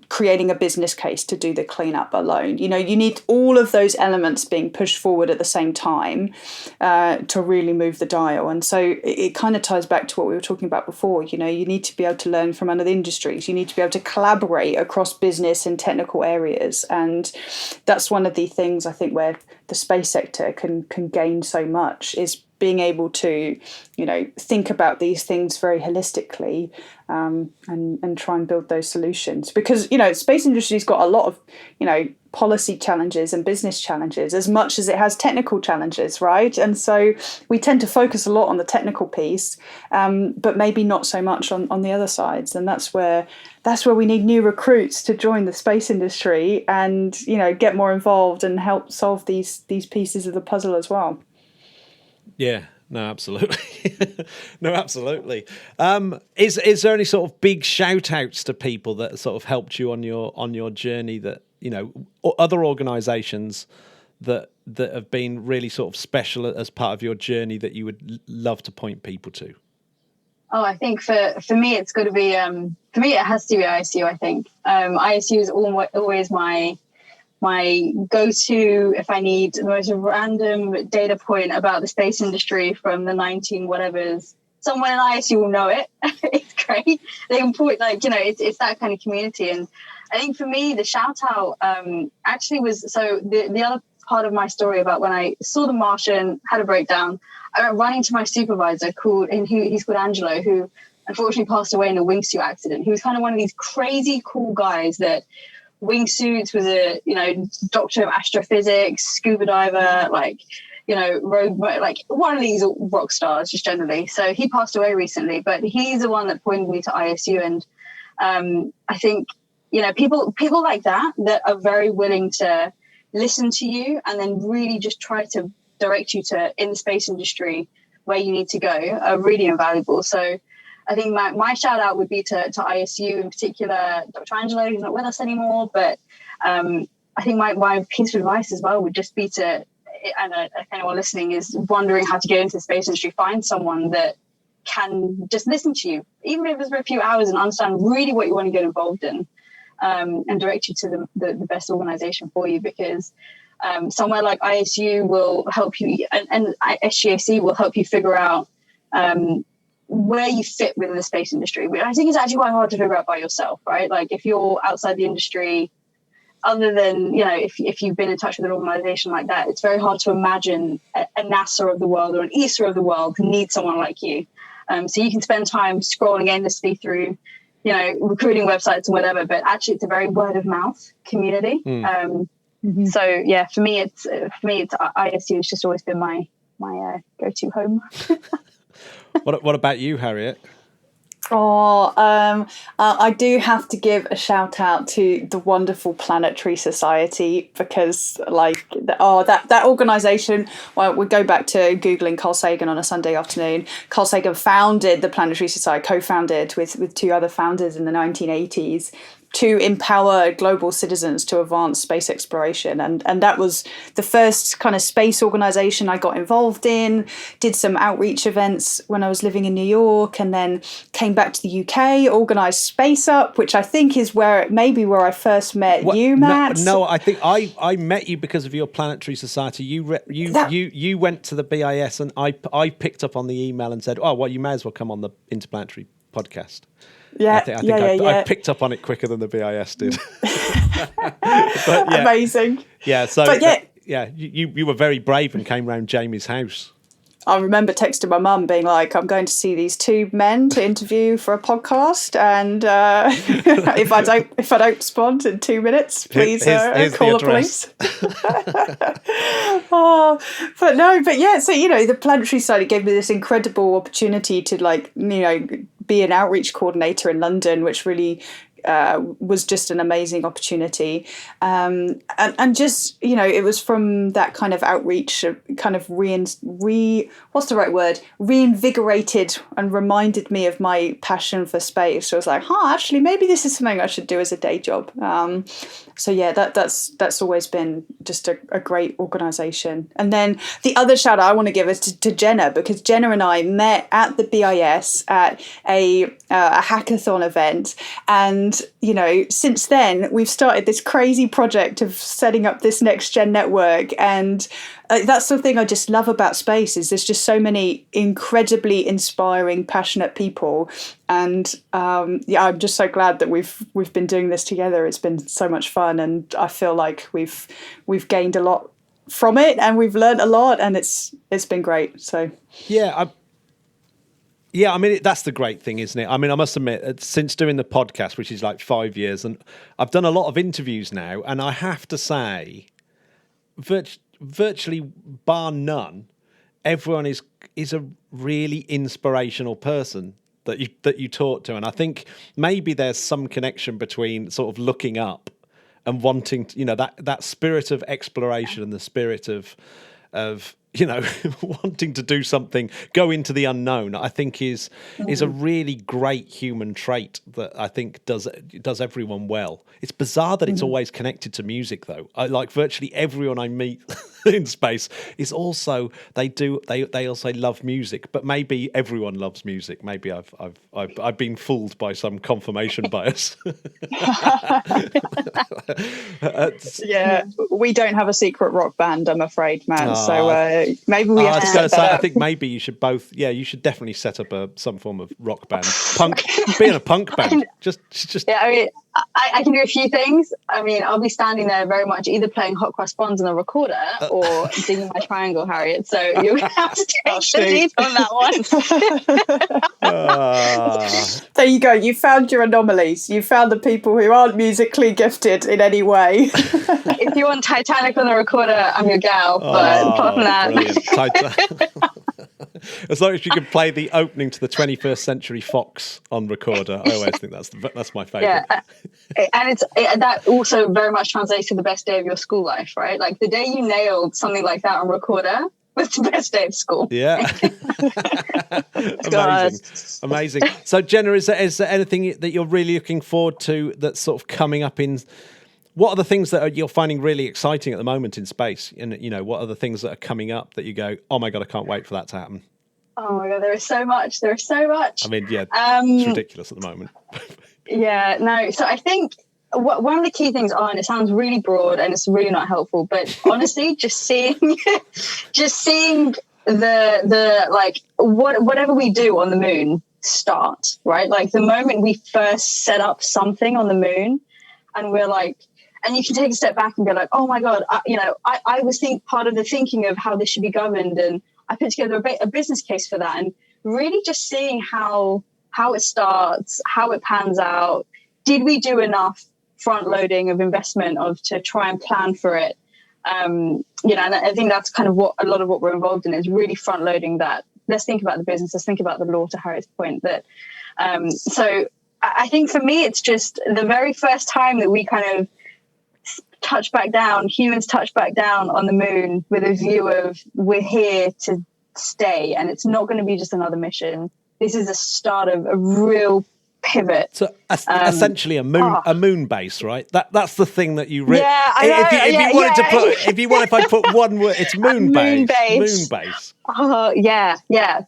creating a business case to do the cleanup alone. You know, you need all of those elements being pushed forward at the same time to really move the dial. And so it kind of ties back to what we were talking about before. You know, you need to be able to learn from other industries. You need to be able to collaborate across business and technical areas. And that's one of the things I think where the space sector can gain so much, is being able to, you know, think about these things very holistically and try and build those solutions. Because, you know, space industry's got a lot of, you know, policy challenges and business challenges as much as it has technical challenges, right? And so we tend to focus a lot on the technical piece, but maybe not so much on the other sides. And that's where we need new recruits to join the space industry and, you know, get more involved and help solve these pieces of the puzzle as well. Yeah, no, absolutely. No, absolutely. Is there any sort of big shout outs to people that sort of helped you on your journey that, you know, or other organizations that that have been really sort of special as part of your journey that you would love to point people to? Oh, I think for me, it's got to be, for me, it has to be ISU, I think. ISU is always my go-to if I need the most random data point about the space industry from the 19 whatevers. Someone in ISU will know it. It's great. They can point, it's that kind of community. And I think for me, the shout out actually was, so the other part of my story about when I saw The Martian, had a breakdown, I went running to my supervisor he's called Angelo, who unfortunately passed away in a wingsuit accident. He was kind of one of these crazy cool guys that wingsuits, was a, doctor of astrophysics, scuba diver, road, one of these rock stars just generally. So he passed away recently, but he's the one that pointed me to ISU. And I think, people like that are very willing to listen to you and then really just try to direct you to in the space industry where you need to go are really invaluable. So I think my shout out would be to ISU in particular, Dr. Angelo, who's not with us anymore. But I think my piece of advice as well would just be to, and if anyone listening is wondering how to get into the space industry, find someone that can just listen to you, even if it's for a few hours, and understand really what you want to get involved in, and direct you to the best organization for you, because somewhere like ISU will help you, and SGAC will help you figure out where you fit within the space industry. I think it's actually quite hard to figure out by yourself, right? Like if you're outside the industry, other than, if you've been in touch with an organization like that, it's very hard to imagine a NASA of the world or an ESA of the world need someone like you. So you can spend time scrolling endlessly through, recruiting websites and whatever, but actually it's a very word of mouth community. So yeah, for me it's ISU has just always been my go-to home. What about you, Harriet? I do have to give a shout out to the wonderful Planetary Society, because that organization, well, we go back to Googling Carl Sagan on a Sunday afternoon. Carl Sagan founded the Planetary Society, co-founded with two other founders in the 1980s, to empower global citizens to advance space exploration. And that was the first kind of space organization I got involved in, did some outreach events when I was living in New York, and then came back to the UK, organized Space Up, which I think is where I first met you, Matt. No, I think I met you because of your Planetary Society. You went to the BIS, and I picked up on the email and said, oh, well, you may as well come on the Interplanetary podcast. Yeah, I think I picked up on it quicker than the BIS did. But yeah, amazing. Yeah, so you were very brave and came round Jamie's house. I remember texting my mum being like, I'm going to see these two men to interview for a podcast, and if I don't respond in 2 minutes, please here's call the police. So the Planetary Society gave me this incredible opportunity to be an outreach coordinator in London, which really was just an amazing opportunity, and just it was from that kind of outreach, kind of reinvigorated and reminded me of my passion for space. So I was like, actually maybe this is something I should do as a day job. So yeah, that's always been just a great organisation. And then the other shout out I want to give is to Jenna, because Jenna and I met at the BIS at a hackathon event, and since then we've started this crazy project of setting up this NextGen network. And that's the thing I just love about space, is there's just so many incredibly inspiring, passionate people. And I'm just so glad that we've been doing this together. It's been so much fun, and I feel like we've gained a lot from it, and we've learned a lot, and it's been great. So yeah, I mean, that's the great thing, isn't it? I mean, I must admit, since doing the podcast, which is like 5 years, and I've done a lot of interviews now, and I have to say, virtually bar none, everyone is a really inspirational person that you talk to. And I think maybe there's some connection between sort of looking up and wanting to, that spirit of exploration and the spirit of wanting to do something, go into the unknown, I think is a really great human trait that I think does everyone well. It's bizarre that it's always connected to music, though. Like virtually everyone I meet in space is also they also love music, but maybe everyone loves music. Maybe I've been fooled by some confirmation bias. Yeah, we don't have a secret rock band, I'm afraid, Matt. So maybe we have to set that up. I think maybe you should both. Yeah, you should definitely set up some form of rock band, punk, be in a punk band. Just. Yeah, I mean, I can do a few things. I mean, I'll be standing there very much either playing Hot Cross Buns on a recorder or singing my triangle, Harriet. So you're going to have to take the lead on that one. There you go. You found your anomalies. You found the people who aren't musically gifted in any way. If you want Titanic on a recorder, I'm your gal. But apart from that... As long as you can play the opening to the 21st Century Fox on recorder, I always think that's my favourite. Yeah, and that also very much translates to the best day of your school life, right? Like the day you nailed something like that on recorder was the best day of school. Yeah, amazing. So, Jenna, is there anything that you're really looking forward to that's sort of coming up in? What are the things that you're finding really exciting at the moment in space? And, what are the things that are coming up that you go, oh my God, I can't wait for that to happen? Oh my God, there is so much. I mean, yeah, it's ridiculous at the moment. Yeah, no. So I think one of the key things and it sounds really broad and it's really not helpful, but honestly, just seeing the like whatever we do on the moon start, right? Like the moment we first set up something on the moon and we're like, and you can take a step back and be like, oh my God, I was part of the thinking of how this should be governed. And I put together a business case for that. And really just seeing how it starts, how it pans out. Did we do enough front loading of investment to try and plan for it? And I think that's kind of what a lot of what we're involved in is really front loading that. Let's think about the business. Let's think about the law, to Harriet's point. That so I think for me, it's just the very first time that we kind of humans touch back down on the moon with a view of we're here to stay and it's not going to be just another mission. This is a start of a real pivot. So essentially a moon base, right? That's the thing that you really... Yeah, I know. If I put one word, it's moon base. Moon base. Oh, yeah.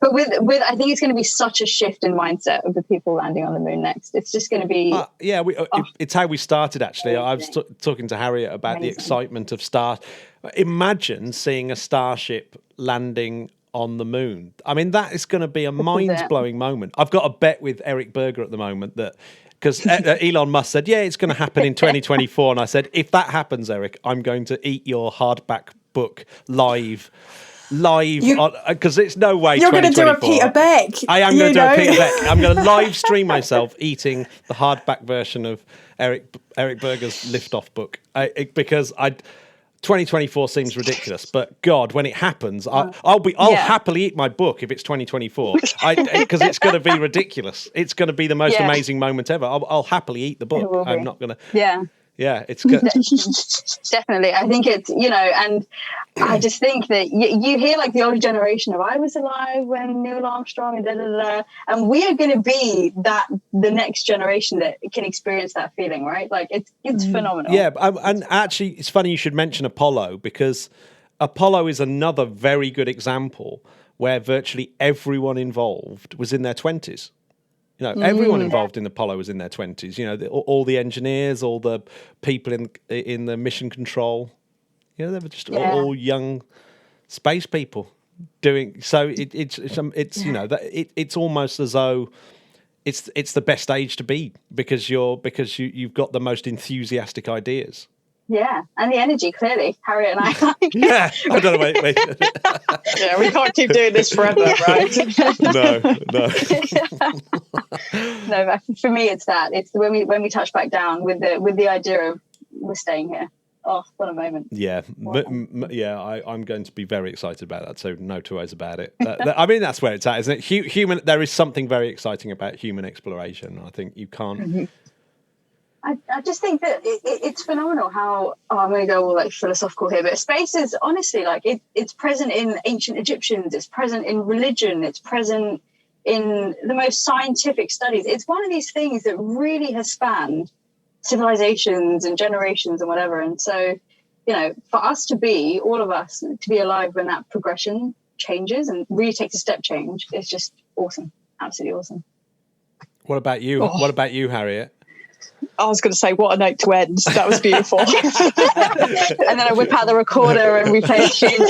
But with I think it's going to be such a shift in mindset of the people landing on the moon next. It's just going to be... it's how we started, actually. I was talking to Harriet about the excitement of Imagine seeing a starship landing on the moon. I mean, that is going to be a mind-blowing moment. I've got a bet with Eric Berger at the moment that... Because Elon Musk said, yeah, it's going to happen in 2024. And I said, if that happens, Eric, I'm going to eat your hardback book live, because it's no way. You're going to do a Peter Beck. I am going to do a Peter Beck. I'm going to live stream myself eating the hardback version of Eric Berger's Liftoff book, because 2024 seems ridiculous, but God, when it happens, I'll happily eat my book if it's 2024, because it's going to be ridiculous. It's going to be the most amazing moment ever. I'll happily eat the book. I'm not going to. Yeah, it's good. Definitely. I think it's, and I just think that you hear like the older generation of I was alive when Neil Armstrong and da-da-da, and we are going to be the next generation that can experience that feeling, right? Like it's phenomenal. Yeah, and actually it's funny you should mention Apollo, because Apollo is another very good example where virtually everyone involved was in their 20s. Everyone involved in Apollo was in their 20s. All the engineers, all the people in the mission control. They were just all young space people doing. So it's almost as though it's the best age to be, because you've got the most enthusiastic ideas. Yeah, and the energy, clearly, Harriet and I. Yeah, I don't know. Wait. Yeah, we can't keep doing this forever, right? No. No, but for me, it's that. It's when we touch back down with the idea of we're staying here. Oh, what a moment! Yeah, I'm going to be very excited about that. So no two ways about it. I mean, that's where it's at, isn't it? There is something very exciting about human exploration. I think you can't. Mm-hmm. I just think that it's phenomenal how I'm going to go all like philosophical here, but space is honestly like it's present in ancient Egyptians, it's present in religion, it's present in the most scientific studies. It's one of these things that really has spanned civilizations and generations and whatever. And so for us to be, all of us, to be alive when that progression changes and really takes a step change, it's just awesome. Absolutely awesome. What about you? Oh. What about you, Harriet? I was going to say, what a note to end. That was beautiful. And then I whip out the recorder and we play a tune. You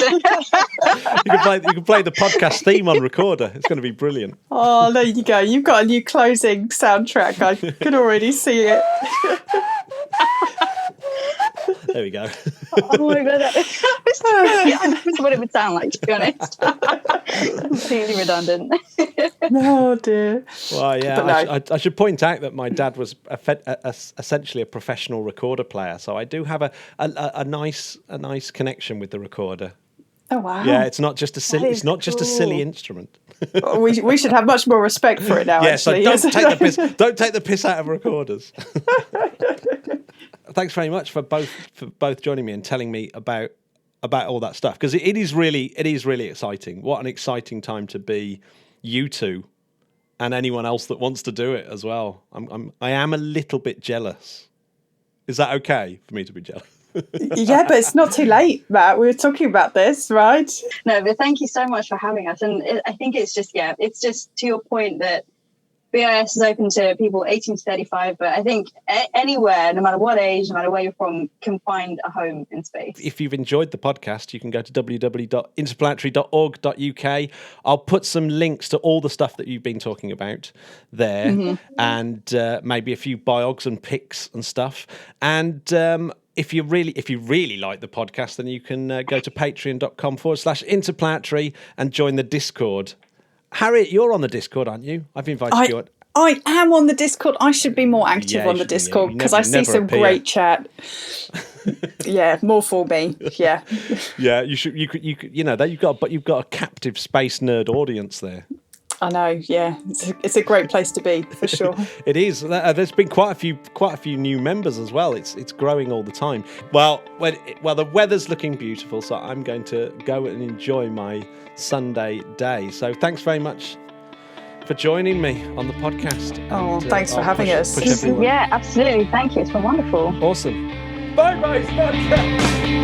can play the podcast theme on recorder. It's going to be brilliant. Oh, there you go. You've got a new closing soundtrack. I can already see it. There we go. Oh my God. That's what it would sound like, to be honest. Completely redundant. Oh, dear. Well, yeah, no. I should point out that my dad was essentially a professional recorder player, so I do have a nice connection with the recorder. Oh wow! Yeah, it's not just a silly. It's not just a silly instrument. we should have much more respect for it now. Yeah, actually. So don't take the piss out of recorders. Thanks very much for both joining me and telling me about all that stuff, because it is really exciting. What an exciting time to be you two, and anyone else that wants to do it as well. I am a little bit jealous. Is that okay for me to be jealous? Yeah, but it's not too late, Matt. We were talking about this, right? No, but thank you so much for having us. And I think it's just to your point that BIS is open to people 18 to 35, but I think anywhere, no matter what age, no matter where you're from, can find a home in space. If you've enjoyed the podcast, you can go to www.interplanetary.org.uk. I'll put some links to all the stuff that you've been talking about there, and maybe a few biogs and pics and stuff. And if you really like the podcast, then you can go to patreon.com/interplanetary and join the Discord. Harriet, you're on the Discord, aren't you? I've invited you on. I am on the Discord. I should be more active on the Discord because I see some great chat. Yeah, more for me. Yeah. Yeah, you should. You could. You know that you've got a captive space nerd audience there. I know. Yeah, it's a great place to be for sure. It is. There's been quite a few new members as well. It's growing all the time. Well, the weather's looking beautiful, so I'm going to go and enjoy my Sunday day. So thanks very much for joining me on the podcast. Oh, thanks for having us. Yeah, absolutely. Thank you. It's been wonderful. Awesome. Bye, Sponsor.